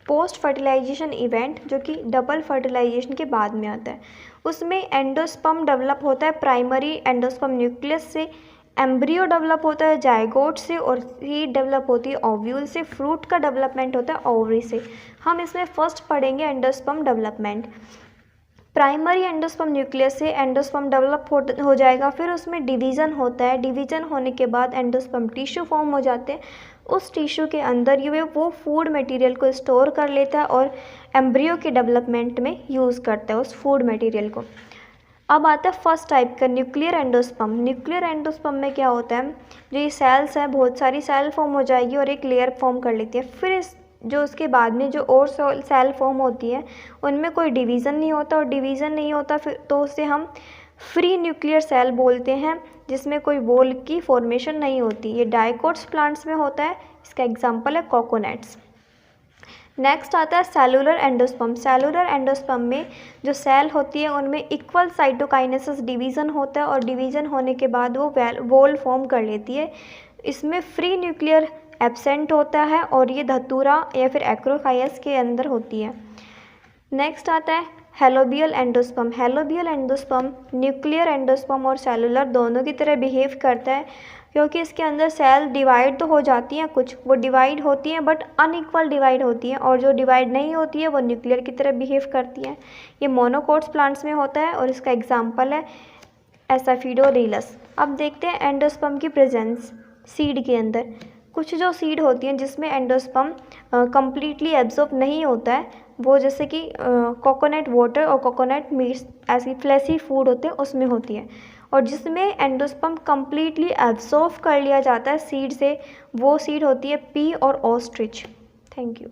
Post fertilization event, जो कि double fertilisation के बाद में आता है। उसमें एंडोस्पर्म डेवलप होता है प्राइमरी एंडोस्पर्म न्यूक्लियस से, एम्ब्रियो डेवलप होता है जायगोट से, और सीड डेवलप होती है ओव्यूल से, फ्रूट का डेवलपमेंट होता है ओवरी से। हम इसमें फर्स्ट पढ़ेंगे endosperm development. Primary endosperm nucleus से एंडोस्पर्म डेवलप हो जाएगा, फिर उसमें डिवीज़न होता है, डिवीज़न होने के बाद एंडोस्पर्म टिश्यू फॉर्म हो जाते हैं। उस टिश्यू के अंदर ये वो फूड मटेरियल को स्टोर कर लेता है और एम्ब्रियो के डेवलपमेंट में यूज़ करता है उस फूड मटेरियल को। अब आता है फर्स्ट टाइप का न्यूक्लियर एंडोस्पर्म। न्यूक्लियर एंडोस्पर्म में क्या होता है, जो ये सेल्स हैं, बहुत सारी सेल फॉर्म हो जाएगी और एक लेयर फॉर्म कर लेती है। फिर जो उसके बाद में जो और सेल फॉर्म होती है उनमें कोई डिवीज़न नहीं होता, और डिवीज़न नहीं होता फिर तो उसे हम फ्री न्यूक्लियर सेल बोलते हैं, जिसमें कोई वॉल की फॉर्मेशन नहीं होती। ये डाइकोट्स प्लांट्स में होता है, इसका एग्जांपल है कोकोनट्स। नेक्स्ट आता है सेलुलर एंडोस्पर्म। सेलुलर एंडोस्पर्म में जो सेल होती है उनमें इक्वल साइटोकाइनेसिस डिवीज़न होता है, और डिवीज़न होने के बाद वो वॉल फॉर्म कर लेती है। इसमें फ्री न्यूक्लियर एब्सेंट होता है, और ये धतूरा या फिर एक्रोफाइस के अंदर होती है। नेक्स्ट आता है helobial endosperm. Helobial endosperm nuclear endosperm और सेलुलर दोनों की तरह बिहेव करता है, क्योंकि इसके अंदर सेल डिवाइड तो हो जाती हैं, कुछ वो डिवाइड होती हैं बट अनइक्वल डिवाइड होती हैं, और जो डिवाइड नहीं होती है वो न्यूक्लियर की तरह बिहेव करती हैं। ये मोनोकोट्स प्लांट्स में होता है, और इसका एग्जाम्पल है एसाफिडोरिलस। अब देखते हैं एंडोस्पर्म की प्रेजेंस सीड के अंदर। कुछ जो सीड होती हैं जिसमें एंडोस्पर्म कम्प्लीटली एब्जॉर्ब नहीं होता है, वो जैसे कि कोकोनट वाटर और कोकोनट मीट्स ऐसी फ्लैशी फूड होते हैं उसमें होती है, और जिसमें एंडोस्पर्म कम्प्लीटली एब्जॉर्ब कर लिया जाता है सीड से, वो सीड होती है पी और ऑस्ट्रिच। Thank you.